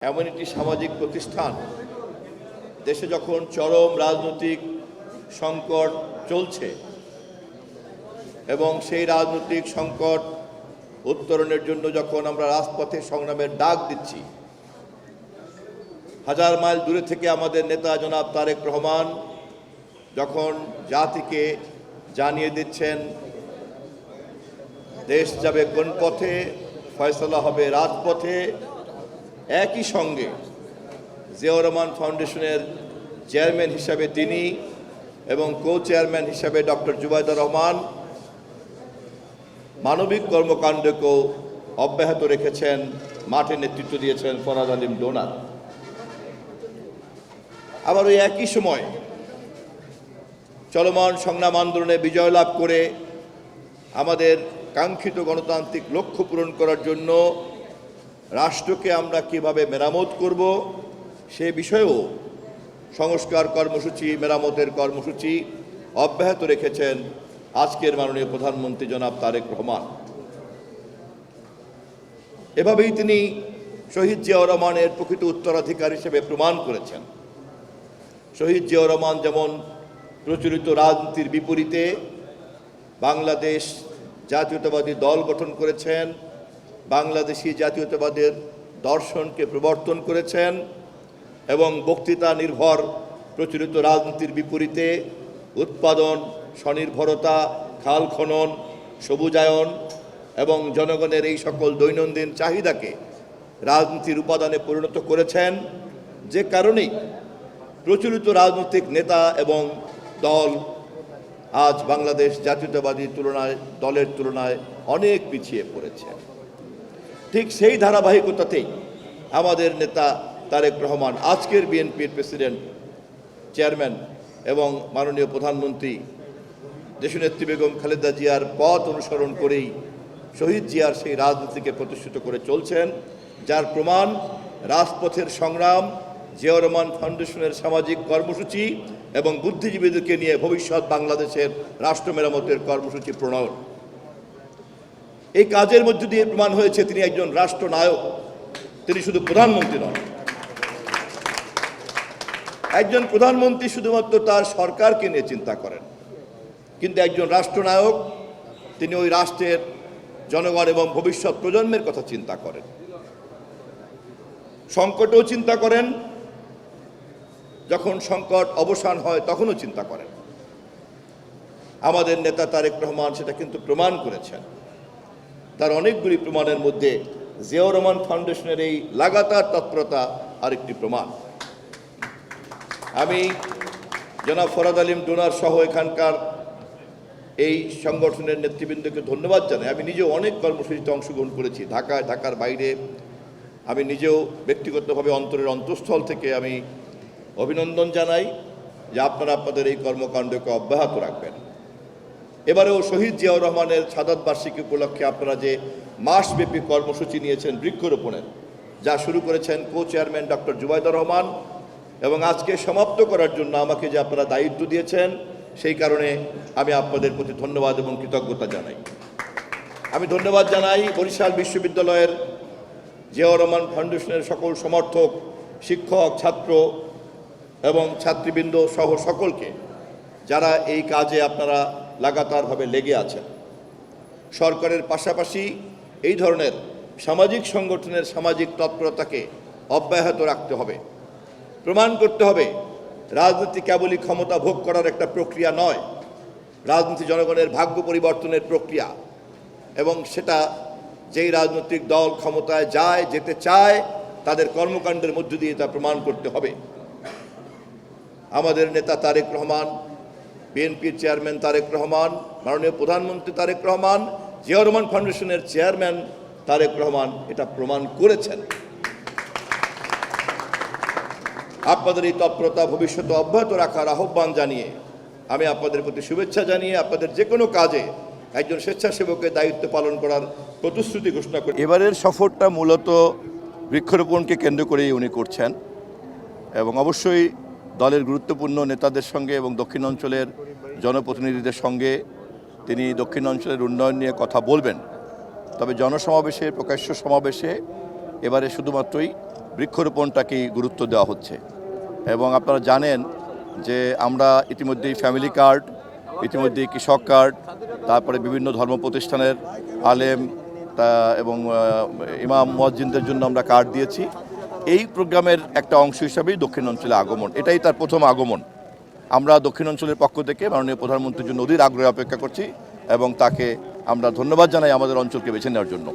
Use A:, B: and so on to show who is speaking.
A: এমন একটি সামাজিক প্রতিষ্ঠান দেশে যখন চরম রাজনৈতিক সংকট চলছে এবং সেই রাজনৈতিক সংকট উত্তরণের জন্য যখন আমরা রাজপথে সংগ্রামের ডাক দিচ্ছি, হাজার মাইল দূরে থেকে আমাদের নেতা জনাব তারেক রহমান যখন জাতিকে জানিয়ে দিচ্ছেন দেশ যাবে কোন পথে, ফয়সালা হবে রাজপথে, একই সঙ্গে জিয়াউর রহমান ফাউন্ডেশনের চেয়ারম্যান হিসাবে তিনি এবং কো চেয়ারম্যান হিসাবে ডক্টর জুবাইদুর রহমান মানবিক কর্মকাণ্ডকেও অব্যাহত রেখেছেন, মাঠে নেতৃত্ব দিয়েছেন ফরহাদ আলীম ডোনার। আবার ওই একই সময় চলমান সংগ্রাম আন্দোলনে বিজয় লাভ করে আমাদের কাঙ্ক্ষিত গণতান্ত্রিক লক্ষ্য পূরণ করার জন্য রাষ্ট্রকে আমরা কিভাবে মেরামত করব সে বিষয়েও সংস্কার কর্মসূচি, মেরামতের কর্মসূচি অব্যাহত রেখেছেন আজকের মাননীয় প্রধানমন্ত্রী জনাব তারেক রহমান। এভাবেই তিনি শহীদ জিয়াউর রহমানের প্রকৃত উত্তরাধিকার হিসেবে প্রমাণ করেছেন। শহীদ জিয়াউর রহমান যেমন প্রচলিত রাজনীতির বিপরীতে বাংলাদেশ জাতীয়তাবাদী দল গঠন করেছেন, বাংলাদেশি জাতীয়তাবাদের দর্শনকে প্রবর্তন করেছেন এবং বক্তৃতা নির্ভর প্রচলিত রাজনীতির বিপরীতে উৎপাদন, স্বনির্ভরতা, খাল খনন, সবুজায়ন এবং জনগণের এই সকল দৈনন্দিন চাহিদাকে রাজনীতির উপাদানে পরিণত করেছেন, যে কারণেই প্রচলিত রাজনৈতিক নেতা এবং দল আজ বাংলাদেশ জাতীয়তাবাদী দলের তুলনায় অনেক পিছিয়ে পড়েছে। ঠিক সেই ধারাবাহিকতাতেই আমাদের নেতা তারেক রহমান আজকের বিএনপির প্রেসিডেন্ট, চেয়ারম্যান এবং মাননীয় প্রধানমন্ত্রী দেশনেত্রী বেগম খালেদা জিয়ার পথ অনুসরণ করেই শহীদ জিয়ার সেই রাজনীতিকে প্রতিষ্ঠিত করে চলছেন, যার প্রমাণ রাজপথের সংগ্রাম, জিয়াউর রহমান ফাউন্ডেশনের সামাজিক কর্মসূচি এবং বুদ্ধিজীবীদেরকে নিয়ে ভবিষ্যৎ বাংলাদেশের রাষ্ট্র মেরামতের কর্মসূচি প্রণয়ন। এই কাজের মধ্য দিয়ে প্রমাণ হয়েছে তিনি একজন রাষ্ট্রনায়ক, তিনি শুধু প্রধানমন্ত্রী নন। একজন প্রধানমন্ত্রী শুধুমাত্র তার সরকারকে নিয়ে চিন্তা করেন, কিন্তু একজন রাষ্ট্রনায়ক তিনি ওই রাষ্ট্রের জনগণ এবং ভবিষ্যৎ প্রজন্মের কথা চিন্তা করেন, সংকটেও চিন্তা করেন, যখন সংকট অবসান হয় তখনও চিন্তা করেন। আমাদের নেতা তারেক রহমান সেটা কিন্তু প্রমাণ করেছেন। তার অনেকগুলি প্রমাণের মধ্যে জিয়াউর রহমান ফাউন্ডেশনের এই লাগাতার তৎপরতা আরেকটি প্রমাণ। আমি জনাব ফরহাদ আলীম ডোনার সহ এখানকার এই সংগঠনের নেতৃবৃন্দকে ধন্যবাদ জানাই। আমি নিজেও অনেক কর্মসূচিতে অংশগ্রহণ করেছি, ঢাকায়, ঢাকার বাইরে। আমি নিজেও ব্যক্তিগতভাবে অন্তরের অন্তঃস্থল থেকে আমি অভিনন্দন জানাই যে আপনারা আপনাদের এই কর্মকাণ্ডকে অব্যাহত রাখবেন। এবারেও শহীদ জিয়াউর রহমানের শাহাদাত বার্ষিকী উপলক্ষে আপনারা যে মাসব্যাপী কর্মসূচি নিয়েছেন বৃক্ষরোপণের, যা শুরু করেছেন co chairman doctor Zubaidur Rahman, এবং আজকে সমাপ্ত করার জন্য আমাকে যে আপনারা দায়িত্ব দিয়েছেন, সেই কারণে আমি আপনাদের প্রতি ধন্যবাদ এবং কৃতজ্ঞতা জানাই। আমি ধন্যবাদ জানাই বরিশাল বিশ্ববিদ্যালয়ের জিয়াউর রহমান ফাউন্ডেশনের সকল সমর্থক, শিক্ষক, ছাত্র এবং ছাত্রীবৃন্দ সহ সকলকে, যারা এই কাজে আপনারা লাগাতারভাবে লেগে আছেন। সরকারের পাশাপাশি এই ধরনের সামাজিক সংগঠনের সামাজিক তৎপরতাকে অব্যাহত রাখতে হবে। প্রমাণ করতে হবে রাজনীতি কেবলই ক্ষমতা ভোগ করার একটা প্রক্রিয়া নয়, রাজনীতি জনগণের ভাগ্য পরিবর্তনের প্রক্রিয়া, এবং সেটা যেই রাজনৈতিক দল ক্ষমতায় যেতে চায় তাদের কর্মকাণ্ডের মধ্য দিয়ে তা প্রমাণ করতে হবে। আমাদের নেতা তারেক রহমান, বিএনপির চেয়ারম্যান তারেক রহমান, মাননীয় প্রধানমন্ত্রী তারেক রহমান, জিয়াউর রহমান ফাউন্ডেশনের চেয়ারম্যান তারেক রহমান এটা প্রমাণ করেছেন। আপনাদের এই তৎপরতা ভবিষ্যতে অব্যাহত রাখার আহ্বান জানিয়ে আমি আপনাদের প্রতি শুভেচ্ছা জানিয়ে আপনাদের যে কোনো কাজে একজন স্বেচ্ছাসেবকের দায়িত্ব পালন করার প্রতিশ্রুতি ঘোষণা করি। এবারের সফরটা মূলত বৃক্ষরোপণকে কেন্দ্র করেই উনি করছেন এবং অবশ্যই দলের গুরুত্বপূর্ণ নেতাদের সঙ্গে এবং দক্ষিণ অঞ্চলের জনপ্রতিনিধিদের সঙ্গে তিনি দক্ষিণ অঞ্চলের উন্নয়ন নিয়ে কথা বলবেন। তবে জনসমাবেশে, প্রকাশ্য সমাবেশে এবারে শুধুমাত্রই বৃক্ষরোপণটাকেই গুরুত্ব দেওয়া হচ্ছে। এবং আপনারা জানেন যে আমরা ইতিমধ্যেই ফ্যামিলি কার্ড, ইতিমধ্যেই কৃষক কার্ড, তারপরে বিভিন্ন ধর্ম প্রতিষ্ঠানের আলেম এবং ইমাম মুয়াজ্জিনদের জন্য আমরা কার্ড দিয়েছি। এই প্রোগ্রামের একটা অংশ হিসাবেই দক্ষিণ অঞ্চলে আগমন, এটাই তার প্রথম আগমন। আমরা দক্ষিণ অঞ্চলের পক্ষ থেকে মাননীয় প্রধানমন্ত্রীর জন্য অধীর আগ্রহে অপেক্ষা করছি এবং তাকে আমরা ধন্যবাদ জানাই আমাদের অঞ্চলকে বেছে নেওয়ার জন্য।